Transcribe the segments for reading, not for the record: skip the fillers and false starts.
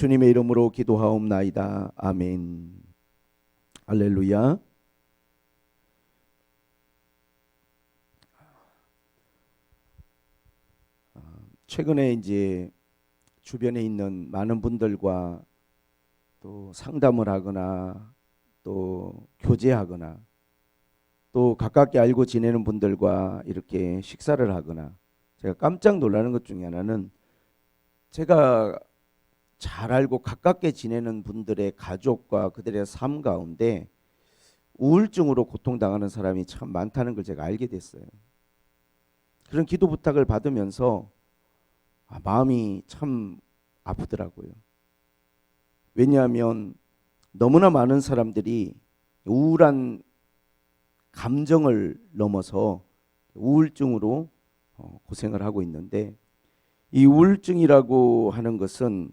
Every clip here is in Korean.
주님의 이름으로 기도하옵나이다. 아멘. 할렐루야. 최근에 이제 주변에 있는 많은 분들과 또 상담을 하거나 또 교제하거나 또 가깝게 알고 지내는 분들과 이렇게 식사를 하거나 제가 깜짝 놀라는 것 중에 하나는 제가 잘 알고 가깝게 지내는 분들의 가족과 그들의 삶 가운데 우울증으로 고통당하는 사람이 참 많다는 걸 제가 알게 됐어요. 그런 기도 부탁을 받으면서 마음이 참 아프더라고요. 왜냐하면 너무나 많은 사람들이 우울한 감정을 넘어서 우울증으로 고생을 하고 있는데, 이 우울증이라고 하는 것은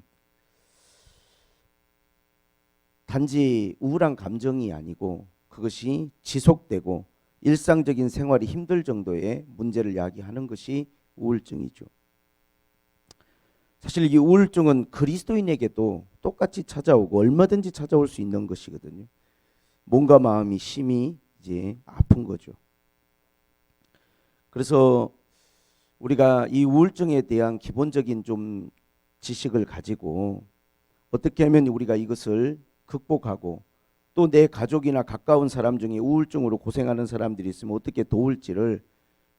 단지 우울한 감정이 아니고 그것이 지속되고 일상적인 생활이 힘들 정도의 문제를 야기하는 것이 우울증이죠. 사실 이 우울증은 그리스도인에게도 똑같이 찾아오고 얼마든지 찾아올 수 있는 것이거든요. 몸과 마음이 심히 이제 아픈 거죠. 그래서 우리가 이 우울증에 대한 기본적인 좀 지식을 가지고 어떻게 하면 우리가 이것을 극복하고 또 내 가족이나 가까운 사람 중에 우울증으로 고생하는 사람들이 있으면 어떻게 도울지를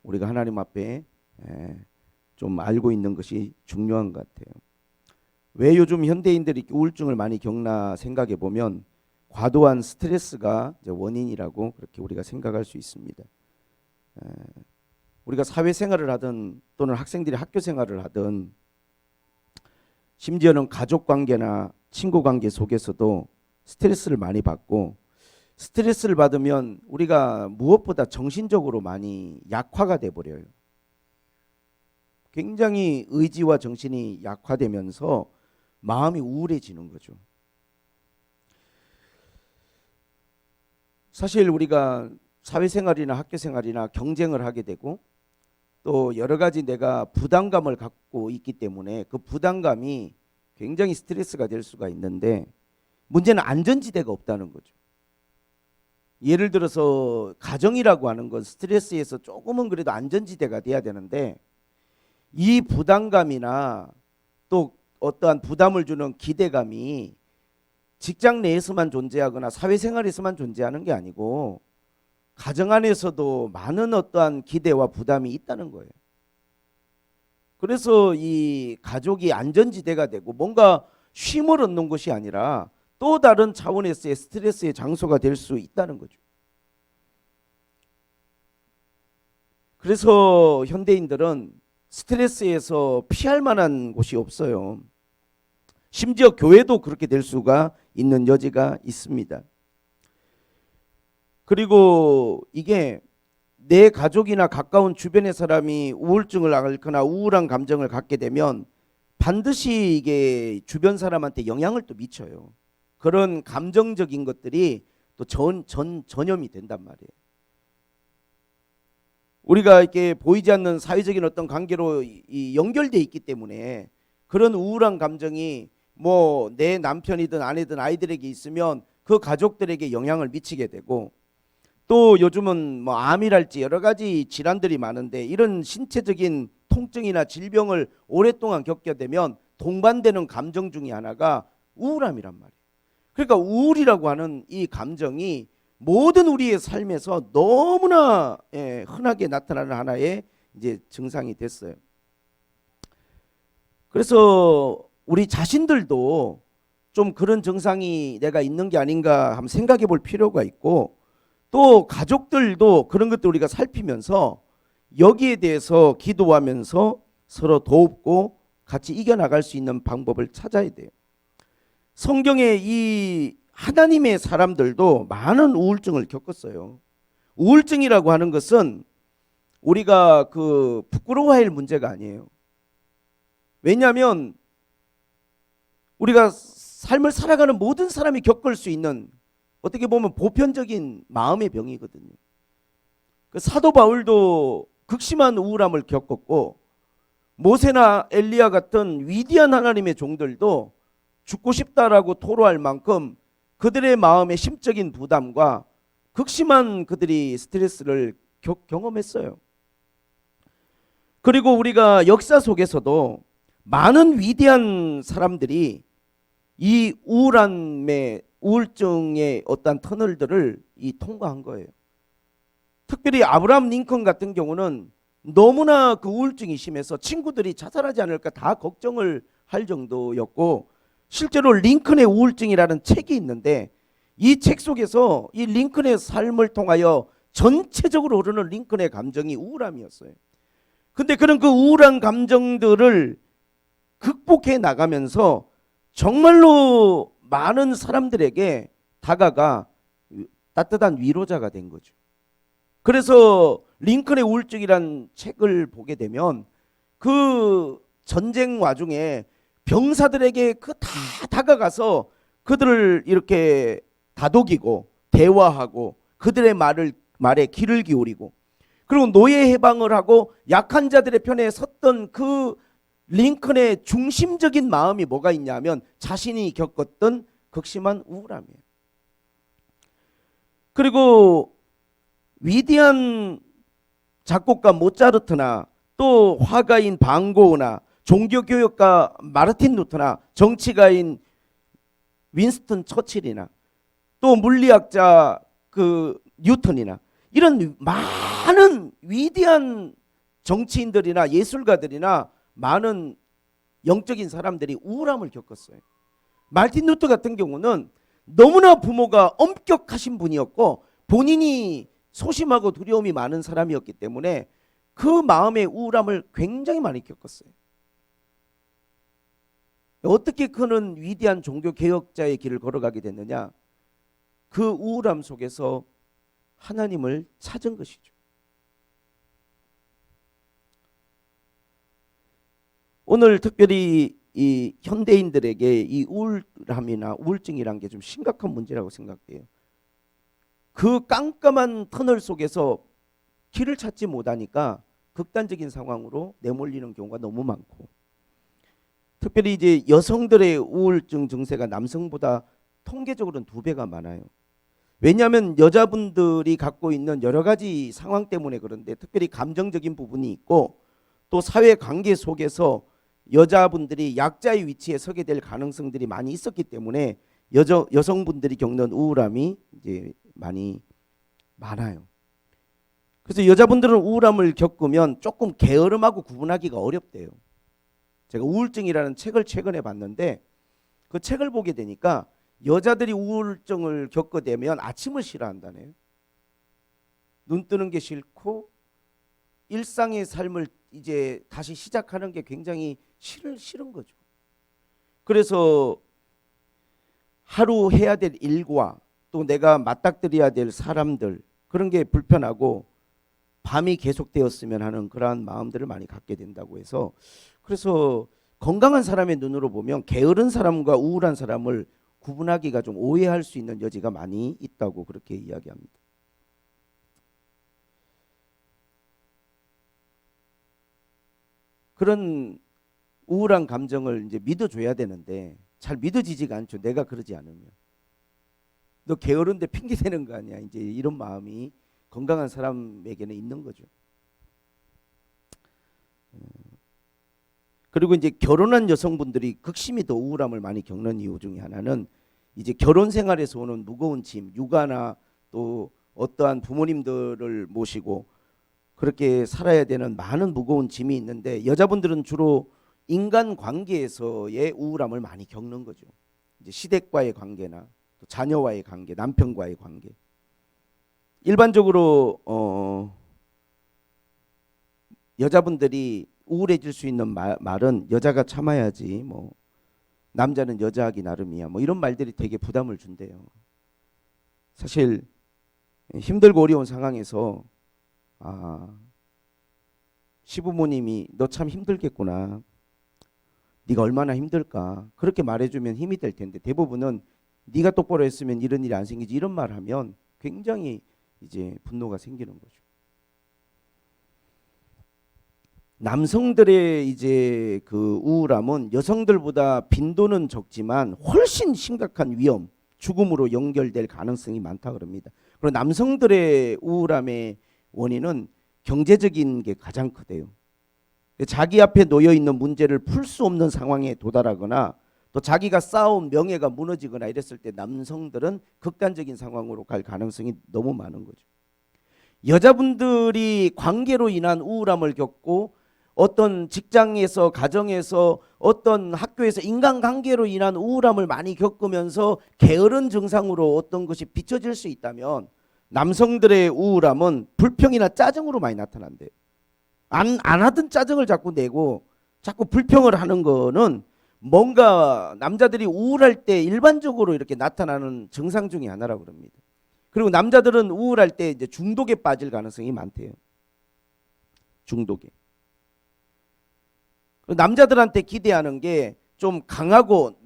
우리가 하나님 앞에 좀 알고 있는 것이 중요한 것 같아요. 왜 요즘 현대인들이 우울증을 많이 겪나 생각해 보면 과도한 스트레스가 이제 원인이라고 그렇게 우리가 생각할 수 있습니다. 우리가 사회생활을 하든 또는 학생들이 학교 생활을 하든 심지어는 가족관계나 친구관계 속에서도 스트레스를 많이 받고, 스트레스를 받으면 우리가 무엇보다 정신적으로 많이 약화가 돼버려요. 굉장히 의지와 정신이 약화되면서 마음이 우울해지는 거죠. 사실 우리가 사회생활이나 학교생활이나 경쟁을 하게 되고 또 여러 가지 내가 부담감을 갖고 있기 때문에 그 부담감이 굉장히 스트레스가 될 수가 있는데, 문제는 안전지대가 없다는 거죠. 예를 들어서 가정이라고 하는 건 스트레스에서 조금은 그래도 안전지대가 돼야 되는데, 이 부담감이나 또 어떠한 부담을 주는 기대감이 직장 내에서만 존재하거나 사회생활에서만 존재하는 게 아니고 가정 안에서도 많은 어떠한 기대와 부담이 있다는 거예요. 그래서 이 가족이 안전지대가 되고 뭔가 쉼을 얻는 것이 아니라 또 다른 차원에서의 스트레스의 장소가 될 수 있다는 거죠. 그래서 현대인들은 스트레스에서 피할 만한 곳이 없어요. 심지어 교회도 그렇게 될 수가 있는 여지가 있습니다. 그리고 이게 내 가족이나 가까운 주변의 사람이 우울증을 앓거나 우울한 감정을 갖게 되면 반드시 이게 주변 사람한테 영향을 또 미쳐요. 그런 감정적인 것들이 또 전염이 된단 말이에요. 우리가 이렇게 보이지 않는 사회적인 어떤 관계로 연결돼 있기 때문에 그런 우울한 감정이 뭐 내 남편이든 아내든 아이들에게 있으면 그 가족들에게 영향을 미치게 되고, 또 요즘은 뭐 암이랄지 여러 가지 질환들이 많은데 이런 신체적인 통증이나 질병을 오랫동안 겪게 되면 동반되는 감정 중에 하나가 우울함이란 말이에요. 그러니까 우울이라고 하는 이 감정이 모든 우리의 삶에서 너무나 흔하게 나타나는 하나의 이제 증상이 됐어요. 그래서 우리 자신들도 좀 그런 증상이 내가 있는 게 아닌가 한번 생각해 볼 필요가 있고, 또 가족들도 그런 것들 우리가 살피면서 여기에 대해서 기도하면서 서로 돕고 같이 이겨나갈 수 있는 방법을 찾아야 돼요. 성경에 이 하나님의 사람들도 많은 우울증을 겪었어요. 우울증이라고 하는 것은 우리가 그 부끄러워할 문제가 아니에요. 왜냐하면 우리가 삶을 살아가는 모든 사람이 겪을 수 있는 어떻게 보면 보편적인 마음의 병이거든요. 그 사도 바울도 극심한 우울함을 겪었고 모세나 엘리야 같은 위대한 하나님의 종들도 죽고 싶다라고 토로할 만큼 그들의 마음의 심적인 부담과 극심한 그들이 스트레스를 경험했어요. 그리고 우리가 역사 속에서도 많은 위대한 사람들이 이 우울증의 어떤 터널들을 통과한 거예요. 특별히 아브라함 링컨 같은 경우는 너무나 그 우울증이 심해서 친구들이 자살하지 않을까 다 걱정을 할 정도였고, 실제로 링컨의 우울증이라는 책이 있는데 이 책 속에서 이 링컨의 삶을 통하여 전체적으로 흐르는 링컨의 감정이 우울함이었어요. 근데 그런 그 우울한 감정들을 극복해 나가면서 정말로 많은 사람들에게 다가가 따뜻한 위로자가 된 거죠. 그래서 링컨의 우울증이란 책을 보게 되면 그 전쟁 와중에 병사들에게 그 다 다가가서 그들을 이렇게 다독이고 대화하고 그들의 말에 귀를 기울이고, 그리고 노예 해방을 하고 약한 자들의 편에 섰던 그 링컨의 중심적인 마음이 뭐가 있냐면 자신이 겪었던 극심한 우울함이에요. 그리고 위대한 작곡가 모차르트나 또 화가인 반고흐나 종교교역가 마르틴 루터나 정치가인 윈스턴 처칠이나 또 물리학자 그 뉴턴이나 이런 많은 위대한 정치인들이나 예술가들이나 많은 영적인 사람들이 우울함을 겪었어요. 마르틴 루터 같은 경우는 너무나 부모가 엄격하신 분이었고 본인이 소심하고 두려움이 많은 사람이었기 때문에 그 마음의 우울함을 굉장히 많이 겪었어요. 어떻게 그는 위대한 종교 개혁자의 길을 걸어가게 됐느냐? 그 우울함 속에서 하나님을 찾은 것이죠. 오늘 특별히 이 현대인들에게 이 우울함이나 우울증이란 게 좀 심각한 문제라고 생각돼요. 그 깜깜한 터널 속에서 길을 찾지 못하니까 극단적인 상황으로 내몰리는 경우가 너무 많고, 특별히 이제 여성들의 우울증 증세가 남성보다 통계적으로는 2배가 많아요. 왜냐하면 여자분들이 갖고 있는 여러 가지 상황 때문에 그런데, 특별히 감정적인 부분이 있고 또 사회 관계 속에서 여자분들이 약자의 위치에 서게 될 가능성들이 많이 있었기 때문에 여성분들이 겪는 우울함이 이제 많아요. 그래서 여자분들은 우울함을 겪으면 조금 게으름하고 구분하기가 어렵대요. 제가 우울증이라는 책을 최근에 봤는데 그 책을 보게 되니까 여자들이 우울증을 겪게 되면 아침을 싫어한다네요. 눈 뜨는 게 싫고 일상의 삶을 이제 다시 시작하는 게 굉장히 싫은 거죠. 그래서 하루 해야 될 일과 또 내가 맞닥뜨려야 될 사람들, 그런 게 불편하고 밤이 계속되었으면 하는 그러한 마음들을 많이 갖게 된다고 해서, 그래서 건강한 사람의 눈으로 보면 게으른 사람과 우울한 사람을 구분하기가 좀 오해할 수 있는 여지가 많이 있다고 그렇게 이야기합니다. 그런 우울한 감정을 이제 믿어줘야 되는데 잘 믿어지지가 않죠. 내가 그러지 않으면. 너 게으른데 핑계 대는 거 아니야. 이제 이런 마음이 건강한 사람에게는 있는 거죠. 그리고 이제 결혼한 여성분들이 극심히 더 우울함을 많이 겪는 이유 중에 하나는 이제 결혼 생활에서 오는 무거운 짐, 육아나 또 어떠한 부모님들을 모시고 그렇게 살아야 되는 많은 무거운 짐이 있는데, 여자분들은 주로 인간 관계에서의 우울함을 많이 겪는 거죠. 이제 시댁과의 관계나 또 자녀와의 관계, 남편과의 관계. 일반적으로 여자분들이 우울해질 수 있는 말은 여자가 참아야지, 뭐 남자는 여자하기 나름이야, 뭐 이런 말들이 되게 부담을 준대요. 사실 힘들고 어려운 상황에서 시부모님이 너 참 힘들겠구나, 네가 얼마나 힘들까, 그렇게 말해주면 힘이 될 텐데 대부분은 네가 똑바로 했으면 이런 일이 안 생기지, 이런 말 하면 굉장히 이제 분노가 생기는 거죠. 남성들의 이제 그 우울함은 여성들보다 빈도는 적지만 훨씬 심각한 위험, 죽음으로 연결될 가능성이 많다 그럽니다. 그리고 남성들의 우울함의 원인은 경제적인 게 가장 크대요. 자기 앞에 놓여 있는 문제를 풀 수 없는 상황에 도달하거나 또 자기가 쌓아온 명예가 무너지거나 이랬을 때 남성들은 극단적인 상황으로 갈 가능성이 너무 많은 거죠. 여자분들이 관계로 인한 우울함을 겪고 어떤 직장에서 가정에서 어떤 학교에서 인간관계로 인한 우울함을 많이 겪으면서 게으른 증상으로 어떤 것이 비춰질 수 있다면 남성들의 우울함은 불평이나 짜증으로 많이 나타난대요. 안 하던 짜증을 자꾸 내고 자꾸 불평을 하는 거는 뭔가 남자들이 우울할 때 일반적으로 이렇게 나타나는 증상 중에 하나라고 합니다. 그리고 남자들은 우울할 때 이제 중독에 빠질 가능성이 많대요. 중독에. 남자들한테 기대하는 게 좀 강하고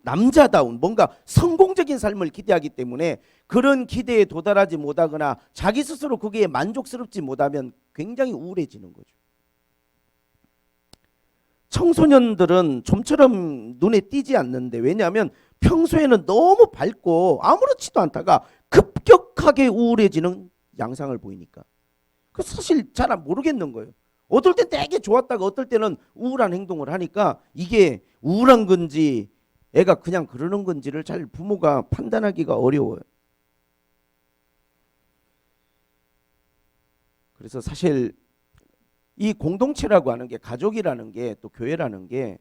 남자다운 뭔가 성공적인 삶을 기대하기 때문에 그런 기대에 도달하지 못하거나 자기 스스로 거기에 만족스럽지 못하면 굉장히 우울해지는 거죠. 청소년들은 좀처럼 눈에 띄지 않는데 왜냐하면 평소에는 너무 밝고 아무렇지도 않다가 급격하게 우울해지는 양상을 보이니까 그 사실 잘 모르겠는 거예요. 어떨 땐 되게 좋았다가 어떨 때는 우울한 행동을 하니까 이게 우울한 건지 애가 그냥 그러는 건지를 잘 부모가 판단하기가 어려워요. 그래서 사실 이 공동체라고 하는 게 가족이라는 게 또 교회라는 게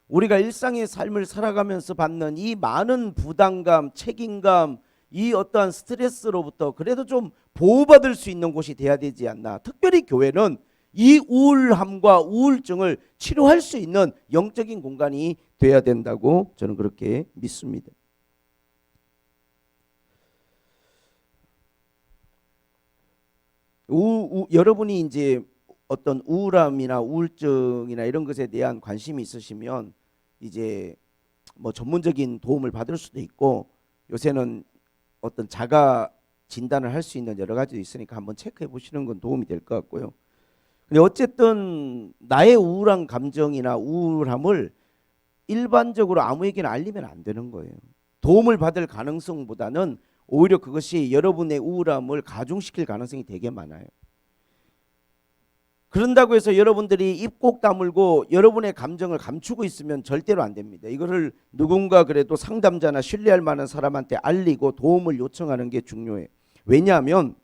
우리가 일상의 삶을 살아가면서 받는 이 많은 부담감, 책임감, 이 어떠한 스트레스로부터 그래도 좀 보호받을 수 있는 곳이 돼야 되지 않나. 특별히 교회는 이 우울함과 우울증을 치료할 수 있는 영적인 공간이 돼야 된다고 저는 그렇게 믿습니다. 여러분이 이제 어떤 우울함이나 우울증이나 이런 것에 대한 관심이 있으시면 이제 뭐 전문적인 도움을 받을 수도 있고 요새는 어떤 자가 진단을 할 수 있는 여러 가지도 있으니까 한번 체크해 보시는 건 도움이 될 것 같고요. 근데 어쨌든 나의 우울한 감정이나 우울함을 일반적으로 아무에게나 알리면 안 되는 거예요. 도움을 받을 가능성보다는 오히려 그것이 여러분의 우울함을 가중시킬 가능성이 되게 많아요. 그런다고 해서 여러분들이 입 꼭 다물고 여러분의 감정을 감추고 있으면 절대로 안 됩니다. 이거를 누군가 그래도 상담자나 신뢰할 만한 사람한테 알리고 도움을 요청하는 게 중요해요. 왜냐하면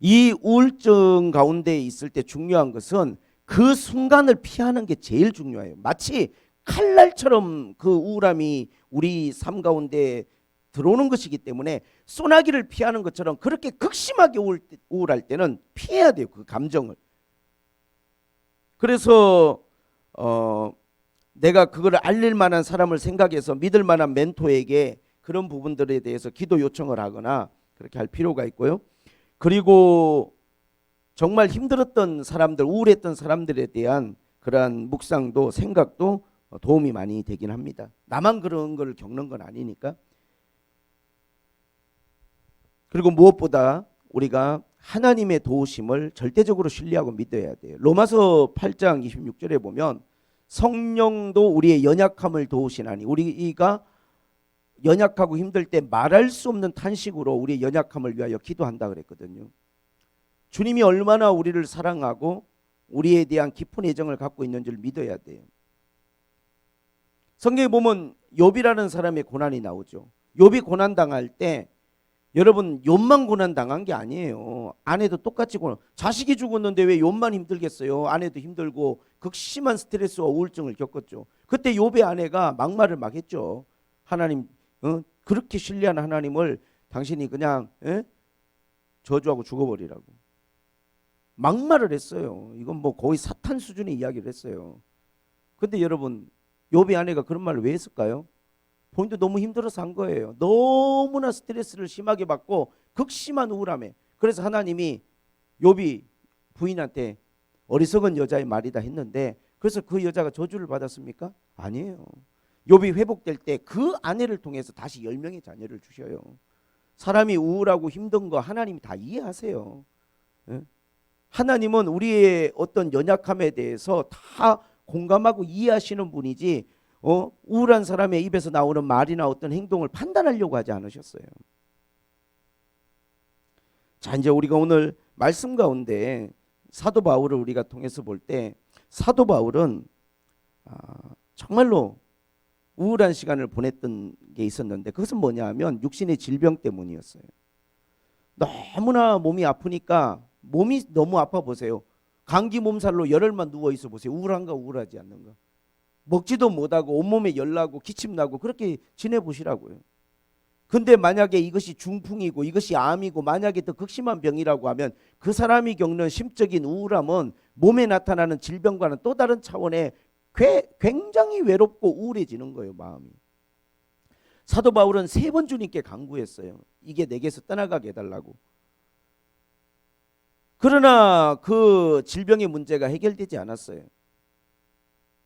이 우울증 가운데 있을 때 중요한 것은 그 순간을 피하는 게 제일 중요해요. 마치 칼날처럼 그 우울함이 우리 삶 가운데 들어오는 것이기 때문에 소나기를 피하는 것처럼 그렇게 극심하게 우울할 때는 피해야 돼요. 그 감정을. 그래서 내가 그걸 알릴 만한 사람을 생각해서 믿을 만한 멘토에게 그런 부분들에 대해서 기도 요청을 하거나 그렇게 할 필요가 있고요. 그리고 정말 힘들었던 사람들, 우울했던 사람들에 대한 그러한 묵상도 생각도 도움이 많이 되긴 합니다. 나만 그런 걸 겪는 건 아니니까. 그리고 무엇보다 우리가 하나님의 도우심을 절대적으로 신뢰하고 믿어야 돼요. 로마서 8장 26절에 보면 성령도 우리의 연약함을 도우시나니 우리가 연약하고 힘들 때 말할 수 없는 탄식으로 우리의 연약함을 위하여 기도한다 그랬거든요. 주님이 얼마나 우리를 사랑하고 우리에 대한 깊은 애정을 갖고 있는 줄 믿어야 돼요. 성경에 보면 욥이라는 사람의 고난이 나오죠. 욥이 고난 당할 때 여러분 욥만 고난 당한 게 아니에요. 아내도 똑같이 고난. 자식이 죽었는데 왜 욥만 힘들겠어요. 아내도 힘들고 극심한 스트레스와 우울증을 겪었죠. 그때 욥의 아내가 막말을 막 했죠. 하나님 그렇게 신뢰하는 하나님을 당신이 그냥 저주하고 죽어버리라고 막말을 했어요. 이건 뭐 거의 사탄 수준의 이야기를 했어요. 근데 여러분 욥의 아내가 그런 말을 왜 했을까요? 본인도 너무 힘들어서 한 거예요. 너무나 스트레스를 심하게 받고 극심한 우울함에. 그래서 하나님이 욥이 부인한테 어리석은 여자의 말이다 했는데 그래서 그 여자가 저주를 받았습니까? 아니에요. 욥이 회복될 때 그 아내를 통해서 다시 10명의 자녀를 주셔요. 사람이 우울하고 힘든 거 하나님이 다 이해하세요. 예? 하나님은 우리의 어떤 연약함에 대해서 다 공감하고 이해하시는 분이지 우울한 사람의 입에서 나오는 말이나 어떤 행동을 판단하려고 하지 않으셨어요. 자, 이제 우리가 오늘 말씀 가운데 사도 바울을 우리가 통해서 볼 때 사도 바울은 정말로 우울한 시간을 보냈던 게 있었는데 그것은 뭐냐 하면 육신의 질병 때문이었어요. 너무나 몸이 아프니까 몸이 너무 아파 보세요. 감기 몸살로 열흘만 누워 있어 보세요. 우울한가 우울하지 않는가. 먹지도 못하고 온몸에 열나고 기침나고 그렇게 지내보시라고요. 근데 만약에 이것이 중풍이고 이것이 암이고 만약에 더 극심한 병이라고 하면 그 사람이 겪는 심적인 우울함은 몸에 나타나는 질병과는 또 다른 차원의 굉장히 외롭고 우울해지는 거예요. 마음이. 사도 바울은 3번 주님께 간구했어요. 이게 내게서 떠나가게 해달라고. 그러나 그 질병의 문제가 해결되지 않았어요.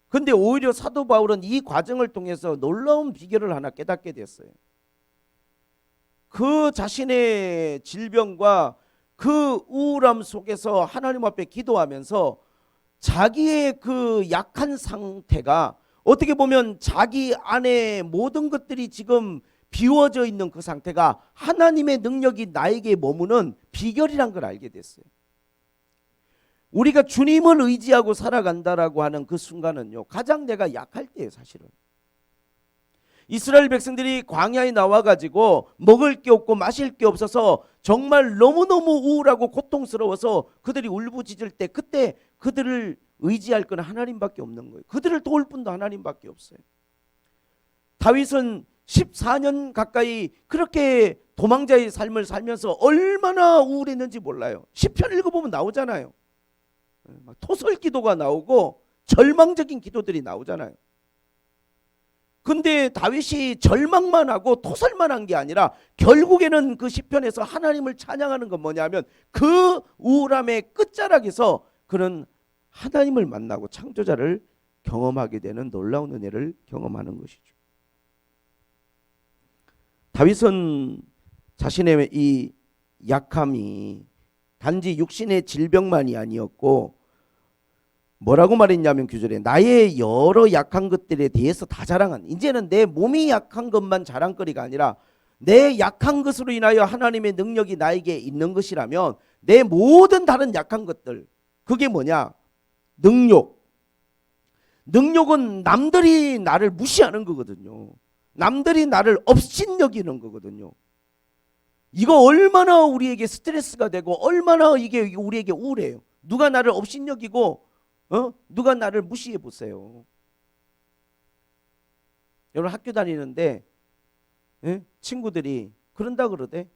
근데 오히려 사도 바울은 이 과정을 통해서 놀라운 비결을 하나 깨닫게 됐어요. 그 자신의 질병과 그 우울함 속에서 하나님 앞에 기도하면서 자기의 그 약한 상태가 어떻게 보면 자기 안에 모든 것들이 지금 비워져 있는 그 상태가 하나님의 능력이 나에게 머무는 비결이란 걸 알게 됐어요. 우리가 주님을 의지하고 살아간다라고 하는 그 순간은요, 가장 내가 약할 때예요, 사실은. 이스라엘 백성들이 광야에 나와가지고 먹을 게 없고 마실 게 없어서 정말 너무너무 우울하고 고통스러워서 그들이 울부짖을 때 그때 그들을 의지할 건 하나님밖에 없는 거예요. 그들을 도울 분도 하나님밖에 없어요. 다윗은 14년 가까이 그렇게 도망자의 삶을 살면서 얼마나 우울했는지 몰라요. 시편 읽어보면 나오잖아요. 토설 기도가 나오고 절망적인 기도들이 나오잖아요. 근데 다윗이 절망만 하고 토설만 한 게 아니라 결국에는 그 시편에서 하나님을 찬양하는 건 뭐냐면 그 우울함의 끝자락에서 그는 하나님을 만나고 창조자를 경험하게 되는 놀라운 은혜를 경험하는 것이죠. 다윗은 자신의 이 약함이 단지 육신의 질병만이 아니었고 뭐라고 말했냐면 규절에 나의 여러 약한 것들에 대해서 다 자랑한, 이제는 내 몸이 약한 것만 자랑거리가 아니라 내 약한 것으로 인하여 하나님의 능력이 나에게 있는 것이라면 내 모든 다른 약한 것들, 그게 뭐냐? 능력은 남들이 나를 무시하는 거거든요. 남들이 나를 업신여기는 거거든요. 이거 얼마나 우리에게 스트레스가 되고 얼마나 이게 우리에게 우울해요. 누가 나를 업신여기고 누가 나를 무시해 보세요. 여러분 학교 다니는데 친구들이 그런다 그러대.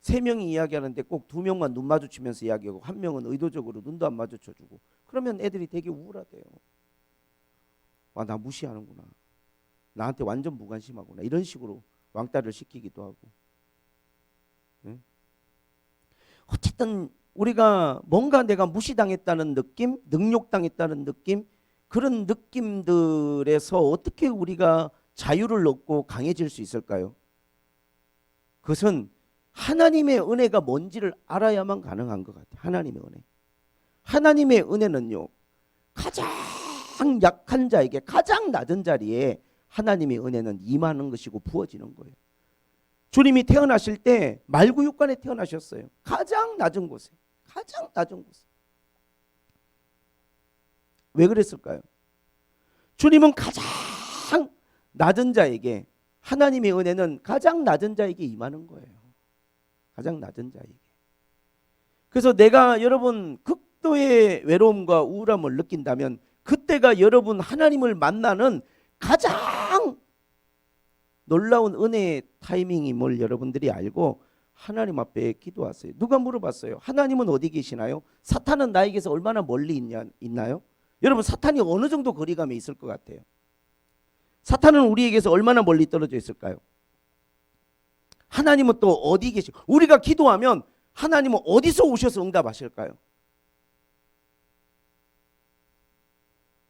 3명이 이야기하는데 꼭 2명만 눈 마주치면서 이야기하고 1명은 의도적으로 눈도 안 마주쳐주고, 그러면 애들이 되게 우울하대요. 와, 나 무시하는구나. 나한테 완전 무관심하구나. 이런 식으로 왕따를 시키기도 하고. 어쨌든 우리가 뭔가 내가 무시당했다는 느낌, 능욕당했다는 느낌, 그런 느낌들에서 어떻게 우리가 자유를 얻고 강해질 수 있을까요? 그것은 하나님의 은혜가 뭔지를 알아야만 가능한 것 같아요. 하나님의 은혜. 하나님의 은혜는요, 가장 약한 자에게 가장 낮은 자리에 하나님의 은혜는 임하는 것이고 부어지는 거예요. 주님이 태어나실 때 말구육간에 태어나셨어요. 가장 낮은 곳에. 가장 낮은 곳에. 왜 그랬을까요? 주님은 가장 낮은 자에게, 하나님의 은혜는 가장 낮은 자에게 임하는 거예요. 가장 낮은 자에게. 그래서 내가 여러분 극도의 외로움과 우울함을 느낀다면 그때가 여러분 하나님을 만나는 가장 놀라운 은혜의 타이밍임을 여러분들이 알고 하나님 앞에 기도하세요. 누가 물어봤어요? 하나님은 어디 계시나요? 사탄은 나에게서 얼마나 멀리 있나요? 여러분 사탄이 어느 정도 거리감에 있을 것 같아요? 사탄은 우리에게서 얼마나 멀리 떨어져 있을까요? 하나님은 또 어디 계시고, 우리가 기도하면 하나님은 어디서 오셔서 응답하실까요?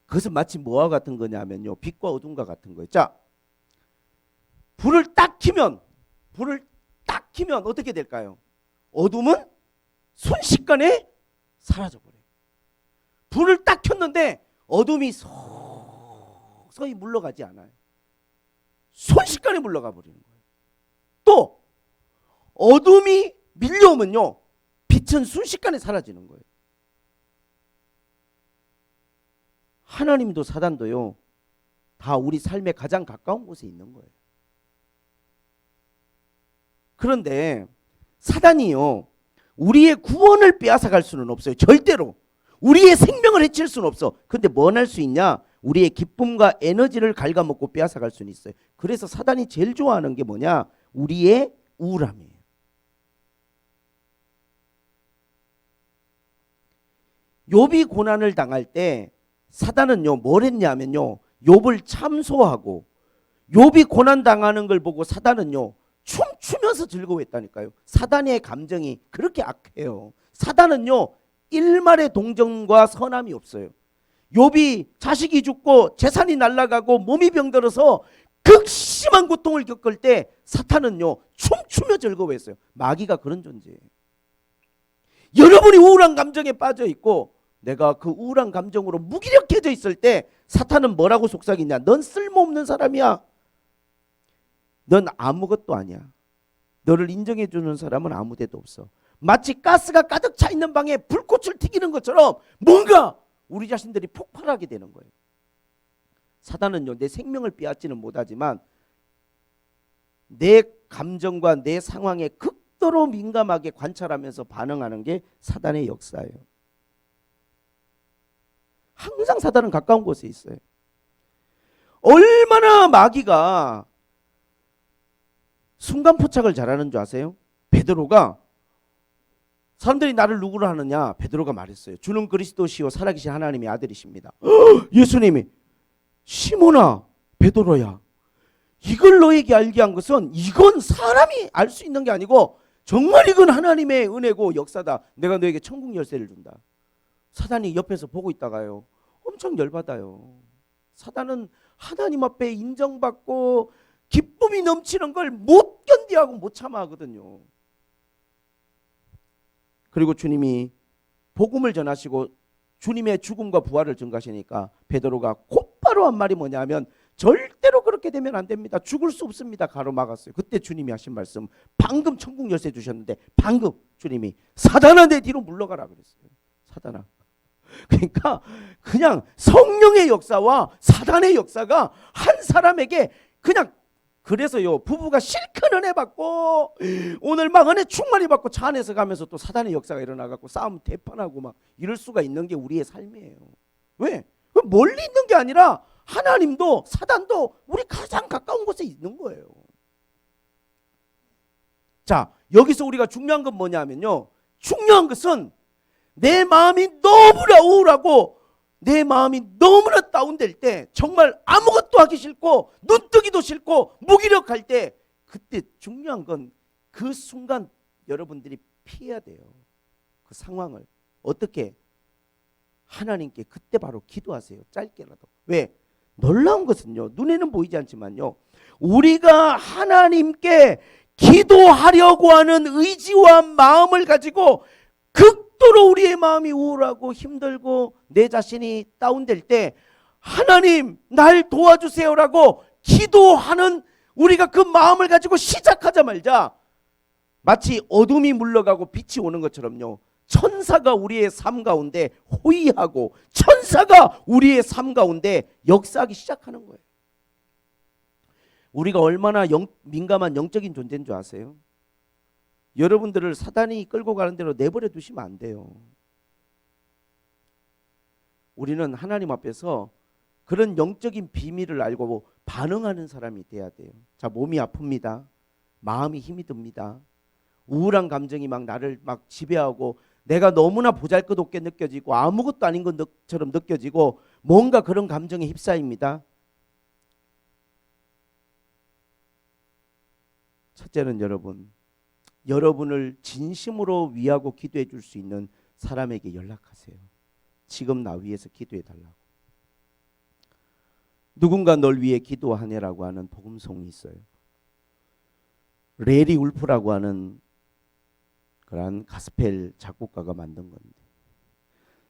그것은 마치 뭐와 같은 거냐면요, 빛과 어둠과 같은 거예요. 자, 불을 딱 키면 어떻게 될까요? 어둠은 순식간에 사라져버려요. 불을 딱 켰는데 어둠이 서서히 물러가지 않아요. 순식간에 물러가 버리는 거예요. 또 어둠이 밀려오면요, 빛은 순식간에 사라지는 거예요. 하나님도 사단도요, 다 우리 삶에 가장 가까운 곳에 있는 거예요. 그런데 사단이요, 우리의 구원을 빼앗아갈 수는 없어요. 절대로. 우리의 생명을 해칠 수는 없어. 근데 뭘 할 수 있냐? 우리의 기쁨과 에너지를 갉아먹고 빼앗아갈 수는 있어요. 그래서 사단이 제일 좋아하는 게 뭐냐? 우리의 우울함이에요. 욥이 고난을 당할 때 사단은요, 뭘 했냐면요, 욥을 참소하고, 욥이 고난 당하는 걸 보고 사단은요, 춤추면서 즐거워했다니까요. 사단의 감정이 그렇게 악해요. 사단은요, 일말의 동정과 선함이 없어요. 욥이 자식이 죽고 재산이 날아가고 몸이 병들어서 극심한 고통을 겪을 때 사탄은요, 춤추며 즐거워했어요. 마귀가 그런 존재예요. 여러분이 우울한 감정에 빠져 있고 내가 그 우울한 감정으로 무기력해져 있을 때 사탄은 뭐라고 속삭이냐? 넌 쓸모없는 사람이야. 넌 아무것도 아니야. 너를 인정해 주는 사람은 아무 데도 없어. 마치 가스가 가득 차 있는 방에 불꽃을 튀기는 것처럼 뭔가 우리 자신들이 폭발하게 되는 거예요. 사단은요, 내 생명을 빼앗지는 못하지만 내 감정과 내 상황에 극도로 민감하게 관찰하면서 반응하는 게 사단의 역사예요. 항상 사단은 가까운 곳에 있어요. 얼마나 마귀가 순간포착을 잘하는 줄 아세요? 베드로가, 사람들이 나를 누구로 하느냐? 베드로가 말했어요. 주는 그리스도시요 살아계신 하나님의 아들이십니다. 예수님이, 시몬아 베드로야, 이걸 너에게 알게 한 것은 이건 사람이 알 수 있는 게 아니고 정말 이건 하나님의 은혜고 역사다. 내가 너에게 천국 열쇠를 준다. 사단이 옆에서 보고 있다가요, 엄청 열받아요. 사단은 하나님 앞에 인정받고 기쁨이 넘치는 걸 못 견디하고 못 참아하거든요. 그리고 주님이 복음을 전하시고 주님의 죽음과 부활을 증거하시니까 베드로가 곧바로 한 말이 뭐냐면, 절대로 그렇게 되면 안 됩니다. 죽을 수 없습니다. 가로막았어요. 그때 주님이 하신 말씀, 방금 천국 열쇠 주셨는데 방금 주님이 사단아 내 뒤로 물러가라 그랬어요. 사단아. 그러니까 그냥 성령의 역사와 사단의 역사가 한 사람에게 그냥, 그래서요, 부부가 실컷 은혜 받고 오늘 막 은혜 충만히 받고 차 안에서 가면서 또 사단의 역사가 일어나갖고 싸움 대판하고 막 이럴 수가 있는 게 우리의 삶이에요. 왜? 멀리 있는 게 아니라 하나님도 사단도 우리 가장 가까운 곳에 있는 거예요. 자, 여기서 우리가 중요한 건 뭐냐면요, 중요한 것은 내 마음이 너무나 우울하고 내 마음이 너무나 다운될 때, 정말 아무것도 하기 싫고 눈뜨기도 싫고 무기력할 때, 그때 중요한 건 그 순간 여러분들이 피해야 돼요. 그 상황을. 어떻게? 하나님께 그때 바로 기도하세요. 짧게라도. 왜? 놀라운 것은요, 눈에는 보이지 않지만요, 우리가 하나님께 기도하려고 하는 의지와 마음을 가지고 극도로 우리의 마음이 우울하고 힘들고 내 자신이 다운될 때 하나님 날 도와주세요라고 기도하는 우리가 그 마음을 가지고 시작하자마자 마치 어둠이 물러가고 빛이 오는 것처럼요, 천사가 우리의 삶 가운데 호위하고 천사가 우리의 삶 가운데 역사하기 시작하는 거예요. 우리가 얼마나 민감한 영적인 존재인 줄 아세요? 여러분들을 사단이 끌고 가는 대로 내버려 두시면 안 돼요. 우리는 하나님 앞에서 그런 영적인 비밀을 알고 반응하는 사람이 돼야 돼요. 자, 몸이 아픕니다. 마음이 힘이 듭니다. 우울한 감정이 막 나를 막 지배하고 내가 너무나 보잘것없게 느껴지고 아무것도 아닌 것처럼 느껴지고 뭔가 그런 감정에 휩싸입니다. 첫째는 여러분을 진심으로 위하고 기도해 줄 수 있는 사람에게 연락하세요. 지금 나 위해서 기도해 달라고. 누군가 널 위해 기도하네라고 하는 복음송이 있어요. 레리 울프라고 하는 그 그런 가스펠 작곡가가 만든 건데,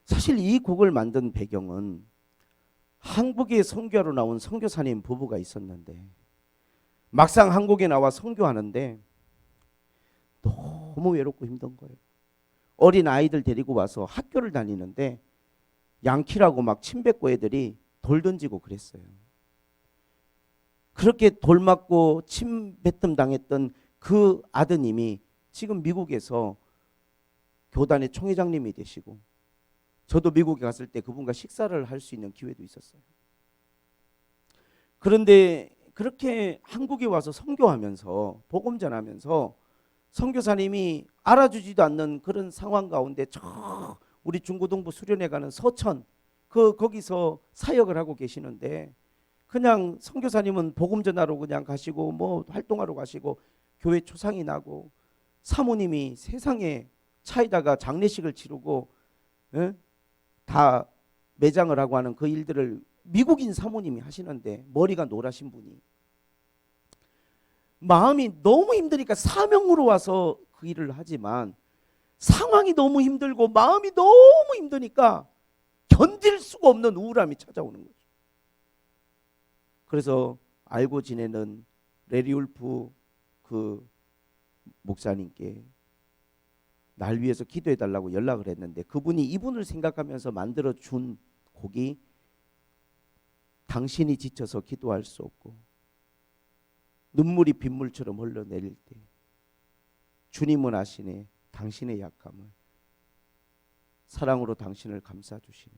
사실 이 곡을 만든 배경은 한국에 선교하러 나온 선교사님 부부가 있었는데, 막상 한국에 나와 선교하는데 너무 외롭고 힘든 거예요. 어린 아이들 데리고 와서 학교를 다니는데 양키라고 막 침뱉고 애들이 돌 던지고 그랬어요. 그렇게 돌 맞고 침뱉음 당했던 그 아드님이 지금 미국에서 교단의 총회장님이 되시고, 저도 미국에 갔을 때 그분과 식사를 할 수 있는 기회도 있었어요. 그런데 그렇게 한국에 와서 선교하면서 복음 전하면서 선교사님이 알아주지도 않는 그런 상황 가운데 저 우리 중고등부 수련회 가는 서천 거기서 사역을 하고 계시는데, 그냥 선교사님은 복음 전하러 그냥 가시고 뭐 활동하러 가시고 교회 초상이 나고, 사모님이 세상에 차에다가 장례식을 치르고 다 매장을 하고 하는 그 일들을 미국인 사모님이 하시는데, 머리가 노라신 분이 마음이 너무 힘드니까 사명으로 와서 그 일을 하지만 상황이 너무 힘들고 마음이 너무 힘드니까 견딜 수가 없는 우울함이 찾아오는 거죠. 그래서 알고 지내는 레리 울프 그 목사님께 날 위해서 기도해 달라고 연락을 했는데, 그분이 이분을 생각하면서 만들어 준 곡이 당신이 지쳐서 기도할 수 없고 눈물이 빗물처럼 흘러내릴 때 주님은 아시네 당신의 약함을, 사랑으로 당신을 감싸주시네,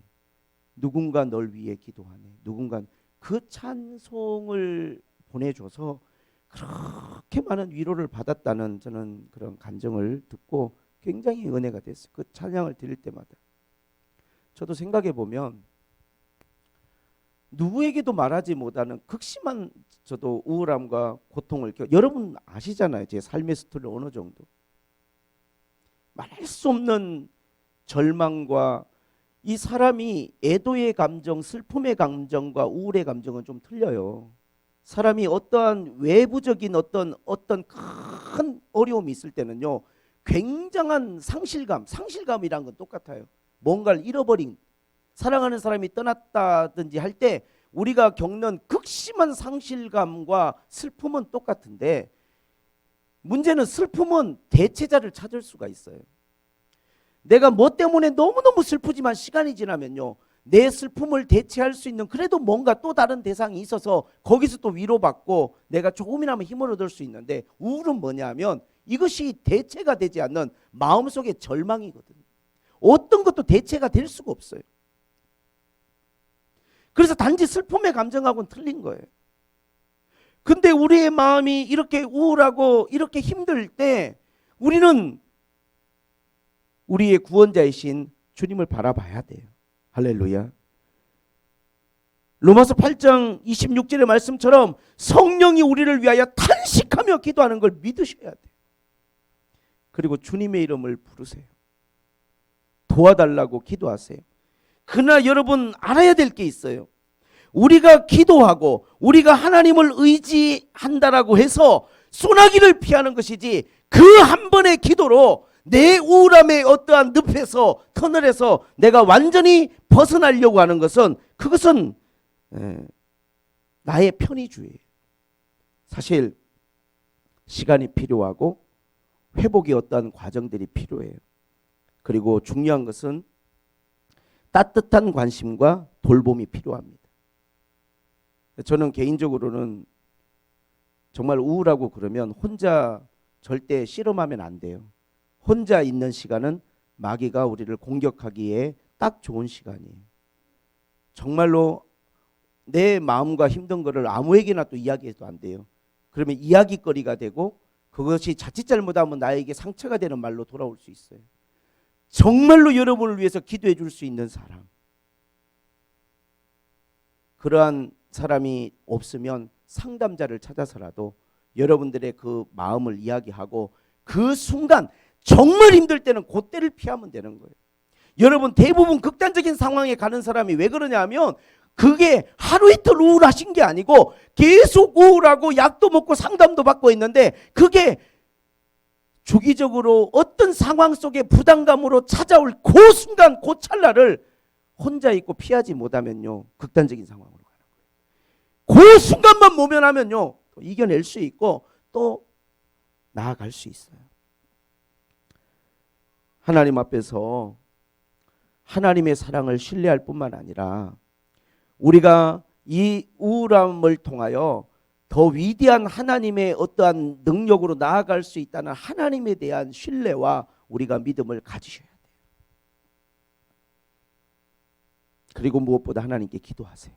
누군가 널 위해 기도하네, 누군가, 그 찬송을 보내줘서 그렇게 많은 위로를 받았다는 저는 그런 간증을 듣고 굉장히 은혜가 됐어요. 그 찬양을 드릴 때마다 저도 생각해 보면 누구에게도 말하지 못하는 극심한 저도 우울함과 고통을 여러분 아시잖아요. 제 삶의 스토리 어느 정도 말할 수 없는 절망과, 이 사람이 애도의 감정, 슬픔의 감정과 우울의 감정은 좀 틀려요. 사람이 어떠한 외부적인 어떤 큰 어려움이 있을 때는요, 굉장한 상실감이란 건 똑같아요. 뭔가를 잃어버린, 사랑하는 사람이 떠났다든지 할 때 우리가 겪는 극심한 상실감과 슬픔은 똑같은데, 문제는 슬픔은 대체자를 찾을 수가 있어요. 내가 뭐 때문에 너무너무 슬프지만 시간이 지나면요, 내 슬픔을 대체할 수 있는 그래도 뭔가 또 다른 대상이 있어서 거기서 또 위로받고 내가 조금이나마 힘을 얻을 수 있는데, 우울은 뭐냐면 이것이 대체가 되지 않는 마음속의 절망이거든요. 어떤 것도 대체가 될 수가 없어요. 그래서 단지 슬픔의 감정하고는 틀린 거예요. 근데 우리의 마음이 이렇게 우울하고 이렇게 힘들 때 우리는 우리의 구원자이신 주님을 바라봐야 돼요. 할렐루야. 로마서 8장 26절의 말씀처럼 성령이 우리를 위하여 탄식하며 기도하는 걸 믿으셔야 돼요. 그리고 주님의 이름을 부르세요. 도와달라고 기도하세요. 그러나 여러분 알아야 될 게 있어요. 우리가 기도하고 우리가 하나님을 의지한다라고 해서 소나기를 피하는 것이지, 그 한 번의 기도로 내 우울함의 어떠한 늪에서 터널에서 내가 완전히 벗어나려고 하는 것은, 그것은 나의 편의주의예요. 사실 시간이 필요하고 회복의 어떠한 과정들이 필요해요. 그리고 중요한 것은 따뜻한 관심과 돌봄이 필요합니다. 저는 개인적으로는 정말 우울하고 그러면 혼자 절대 씨름하면 안 돼요. 혼자 있는 시간은 마귀가 우리를 공격하기에 딱 좋은 시간이에요. 정말로 내 마음과 힘든 거를 아무에게나 또 이야기해도 안 돼요. 그러면 이야기거리가 되고 그것이 자칫 잘못하면 나에게 상처가 되는 말로 돌아올 수 있어요. 정말로 여러분을 위해서 기도해 줄 수 있는 사람, 그러한 사람이 없으면 상담자를 찾아서라도 여러분들의 그 마음을 이야기하고, 그 순간 정말 힘들 때는 그때를 피하면 되는 거예요. 여러분 대부분 극단적인 상황에 가는 사람이 왜 그러냐 하면, 그게 하루 이틀 우울하신 게 아니고 계속 우울하고 약도 먹고 상담도 받고 있는데 그게 주기적으로 어떤 상황 속에 부담감으로 찾아올 그 순간 그 찰나를 혼자 있고 피하지 못하면요 극단적인 상황으로 가는 거예요. 그 순간만 모면하면요 또 이겨낼 수 있고 또 나아갈 수 있어요. 하나님 앞에서 하나님의 사랑을 신뢰할 뿐만 아니라 우리가 이 우울함을 통하여 더 위대한 하나님의 어떠한 능력으로 나아갈 수 있다는 하나님에 대한 신뢰와 우리가 믿음을 가지셔야 돼요. 그리고 무엇보다 하나님께 기도하세요.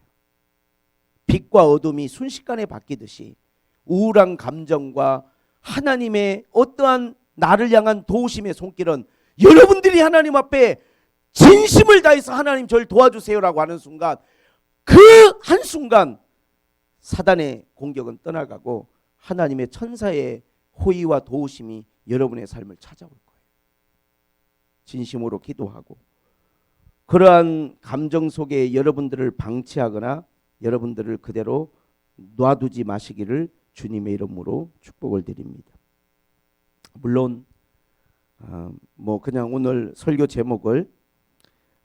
빛과 어둠이 순식간에 바뀌듯이 우울한 감정과 하나님의 어떠한 나를 향한 도우심의 손길은 여러분들이 하나님 앞에 진심을 다해서 하나님 저를 도와주세요라고 하는 순간 그 한순간 사단의 공격은 떠나가고 하나님의 천사의 호의와 도우심이 여러분의 삶을 찾아올 거예요. 진심으로 기도하고 그러한 감정 속에 여러분들을 방치하거나 여러분들을 그대로 놔두지 마시기를 주님의 이름으로 축복을 드립니다. 물론 그냥 오늘 설교 제목을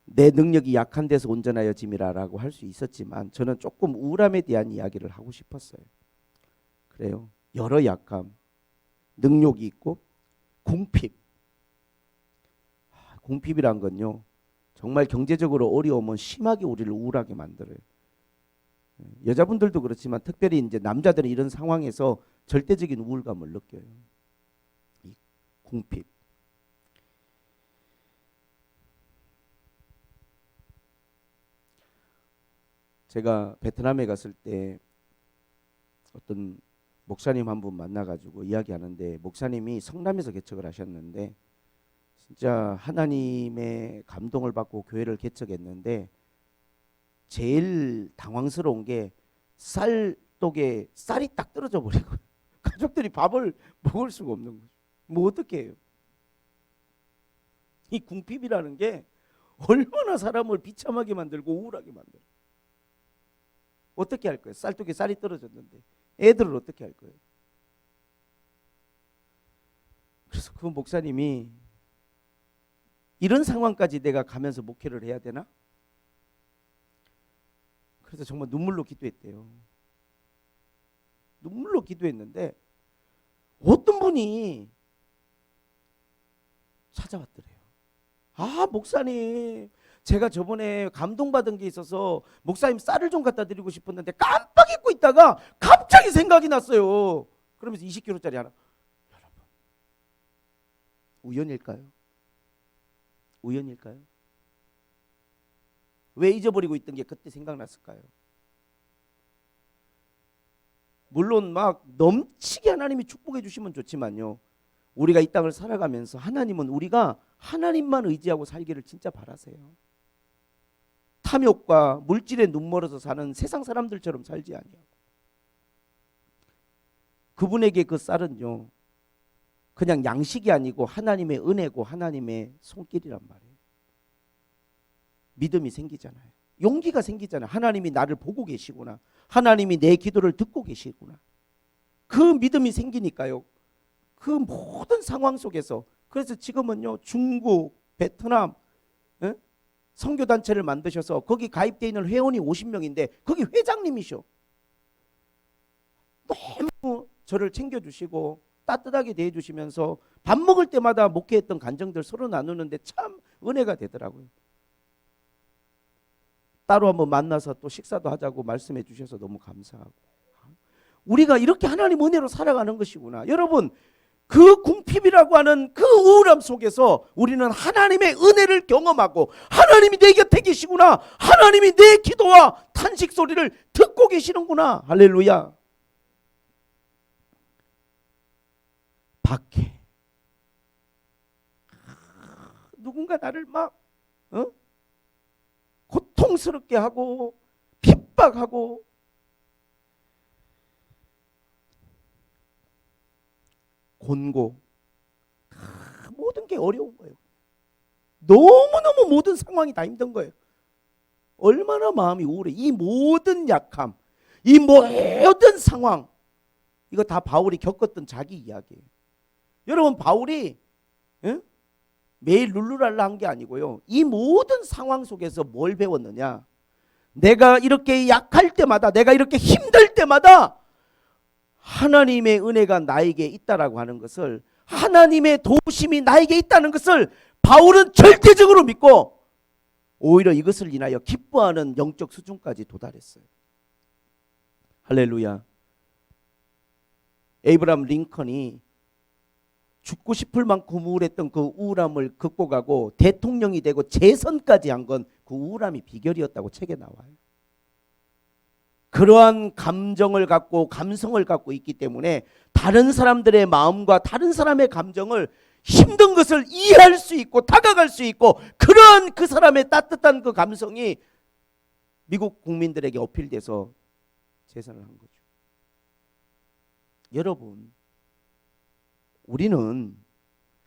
내 능력이 약한 데서 온전하여 짐이라라고 할 수 있었지만 저는 조금 우울함에 대한 이야기를 하고 싶었어요. 그래요. 여러 약함, 능욕이 있고 궁핍. 궁핍이란 건요. 정말 경제적으로 어려우면 심하게 우리를 우울하게 만들어요. 여자분들도 그렇지만 특별히 이제 남자들은 이런 상황에서 절대적인 우울감을 느껴요. 이 궁핍. 제가 베트남에 갔을 때 어떤 목사님 한 분 만나가지고 이야기하는데 목사님이 성남에서 개척을 하셨는데 진짜 하나님의 감동을 받고 교회를 개척했는데 제일 당황스러운 게 쌀독에 쌀이 딱 떨어져 버리고 가족들이 밥을 먹을 수가 없는 거죠. 뭐 어떻게 해요? 이 궁핍이라는 게 얼마나 사람을 비참하게 만들고 우울하게 만들어요. 어떻게 할 거예요? 쌀독에 쌀이 떨어졌는데 애들을 어떻게 할 거예요? 그래서 그 목사님이 이런 상황까지 내가 가면서 목회를 해야 되나? 그래서 정말 눈물로 기도했대요. 눈물로 기도했는데 어떤 분이 찾아왔더래요. 아, 목사님, 제가 저번에 감동받은 게 있어서 목사님 쌀을 좀 갖다 드리고 싶었는데 깜빡 잊고 있다가 갑자기 생각이 났어요. 그러면서 20kg짜리 하나. 여러분, 우연일까요? 우연일까요? 왜 잊어버리고 있던 게 그때 생각났을까요? 물론 막 넘치게 하나님이 축복해 주시면 좋지만요. 우리가 이 땅을 살아가면서 하나님은 우리가 하나님만 의지하고 살기를 진짜 바라세요. 탐욕과 물질에 눈멀어서 사는 세상 사람들처럼 살지 아니하고 그분에게 그 쌀은요 그냥 양식이 아니고 하나님의 은혜고 하나님의 손길이란 말이에요. 믿음이 생기잖아요. 용기가 생기잖아요. 하나님이 나를 보고 계시구나. 하나님이 내 기도를 듣고 계시구나. 그 믿음이 생기니까요. 그 모든 상황 속에서 그래서 지금은요 중국, 베트남 선교단체를 만드셔서 거기 가입되어 있는 회원이 50명인데 거기 회장님이셔. 너무 저를 챙겨주시고 따뜻하게 대해주시면서 밥 먹을 때마다 목회했던 간증들 서로 나누는데 참 은혜가 되더라고요. 따로 한번 만나서 또 식사도 하자고 말씀해 주셔서 너무 감사하고 우리가 이렇게 하나님 은혜로 살아가는 것이구나. 여러분 그 궁핍이라고 하는 그 우울함 속에서 우리는 하나님의 은혜를 경험하고 하나님이 내 곁에 계시구나. 하나님이 내 기도와 탄식 소리를 듣고 계시는구나. 할렐루야. 박해. 누군가 나를 막 고통스럽게 하고 핍박하고 곤고 모든 게 어려운 거예요. 너무너무 모든 상황이 다 힘든 거예요. 얼마나 마음이 우울해. 이 모든 약함, 이 모든 상황 이거 다 바울이 겪었던 자기 이야기예요. 여러분 바울이 매일 룰루랄라 한 게 아니고요. 이 모든 상황 속에서 뭘 배웠느냐? 내가 이렇게 약할 때마다, 내가 이렇게 힘들 때마다 하나님의 은혜가 나에게 있다라고 하는 것을, 하나님의 도우심이 나에게 있다는 것을 바울은 절대적으로 믿고 오히려 이것을 인하여 기뻐하는 영적 수준까지 도달했어요. 할렐루야. 에이브라함 링컨이 죽고 싶을 만큼 우울했던 그 우울함을 극복하고 대통령이 되고 재선까지 한 건 그 우울함이 비결이었다고 책에 나와요. 그러한 감정을 갖고 감성을 갖고 있기 때문에 다른 사람들의 마음과 다른 사람의 감정을, 힘든 것을 이해할 수 있고 다가갈 수 있고, 그러한 그 사람의 따뜻한 그 감성이 미국 국민들에게 어필돼서 재선을 한 거죠. 여러분, 우리는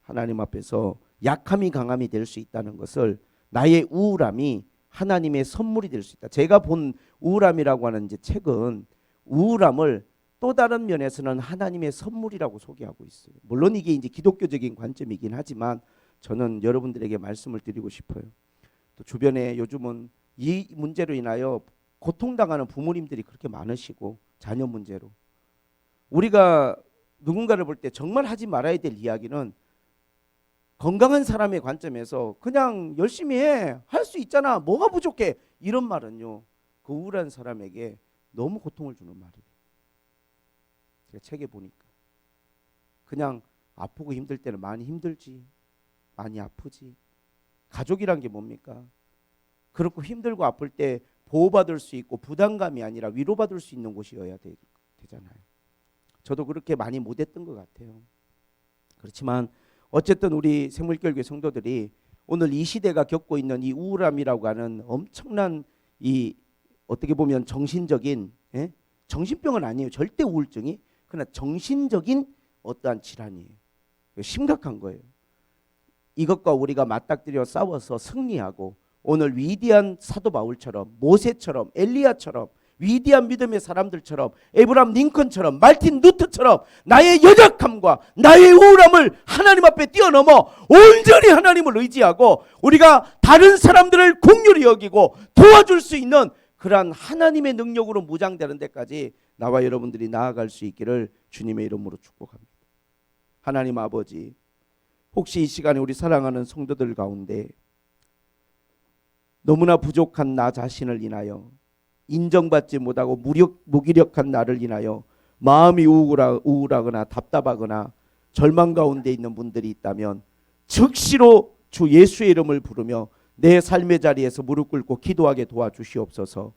하나님 앞에서 약함이 강함이 될 수 있다는 것을, 나의 우울함이 하나님의 선물이 될 수 있다. 제가 본 우울함이라고 하는 이제 책은 우울함을 또 다른 면에서는 하나님의 선물이라고 소개하고 있어요. 물론 이게 이제 기독교적인 관점이긴 하지만 저는 여러분들에게 말씀을 드리고 싶어요. 또 주변에 요즘은 이 문제로 인하여 고통당하는 부모님들이 그렇게 많으시고, 자녀 문제로 우리가 누군가를 볼 때 정말 하지 말아야 될 이야기는, 건강한 사람의 관점에서 그냥 열심히 해, 할 수 있잖아, 뭐가 부족해, 이런 말은요 그 우울한 사람에게 너무 고통을 주는 말이에요. 제가 책에 보니까 그냥 아프고 힘들 때는 많이 힘들지, 많이 아프지. 가족이란 게 뭡니까? 그렇고 힘들고 아플 때 보호받을 수 있고 부담감이 아니라 위로받을 수 있는 곳이어야 되잖아요. 저도 그렇게 많이 못했던 것 같아요. 그렇지만 어쨌든 우리 생물교회 성도들이 오늘 이 시대가 겪고 있는 이 우울함이라고 하는 엄청난, 이 어떻게 보면 정신적인, 정신병은 아니에요. 절대 우울증이. 그러나 정신적인 어떠한 질환이에요. 심각한 거예요. 이것과 우리가 맞닥뜨려 싸워서 승리하고, 오늘 위대한 사도 바울처럼, 모세처럼, 엘리야처럼, 위대한 믿음의 사람들처럼, 에브라함 링컨처럼, 마틴 루터처럼 나의 연약함과 나의 우울함을 하나님 앞에 뛰어넘어 온전히 하나님을 의지하고, 우리가 다른 사람들을 긍휼히 여기고 도와줄 수 있는 그러한 하나님의 능력으로 무장되는 데까지 나와 여러분들이 나아갈 수 있기를 주님의 이름으로 축복합니다. 하나님 아버지, 혹시 이 시간에 우리 사랑하는 성도들 가운데 너무나 부족한 나 자신을 인하여, 인정받지 못하고 무기력한 나를 인하여 마음이 우울하거나 답답하거나 절망 가운데 있는 분들이 있다면 즉시로 주 예수의 이름을 부르며 내 삶의 자리에서 무릎 꿇고 기도하게 도와주시옵소서.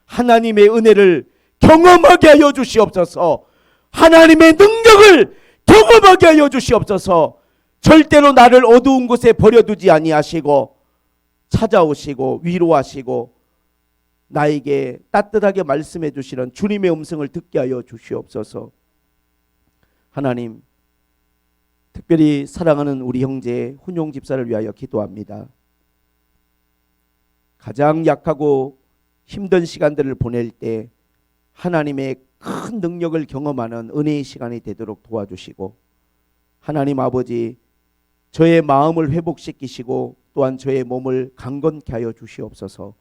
하나님의 은혜를 경험하게 하여 주시옵소서. 하나님의 능력을 경험하게 하여 주시옵소서. 절대로 나를 어두운 곳에 버려두지 아니하시고 찾아오시고 위로하시고 나에게 따뜻하게 말씀해 주시는 주님의 음성을 듣게 하여 주시옵소서. 하나님, 특별히 사랑하는 우리 형제 훈용 집사를 위하여 기도합니다. 가장 약하고 힘든 시간들을 보낼 때 하나님의 큰 능력을 경험하는 은혜의 시간이 되도록 도와주시고, 하나님 아버지, 저의 마음을 회복시키시고 또한 저의 몸을 강건케 하여 주시옵소서.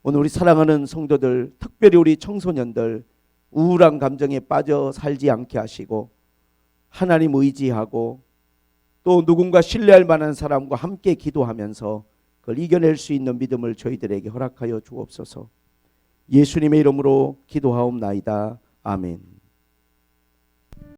오늘 우리 사랑하는 성도들, 특별히 우리 청소년들, 우울한 감정에 빠져 살지 않게 하시고 하나님 의지하고 또 누군가 신뢰할 만한 사람과 함께 기도하면서 그걸 이겨낼 수 있는 믿음을 저희들에게 허락하여 주옵소서. 예수님의 이름으로 기도하옵나이다. 아멘.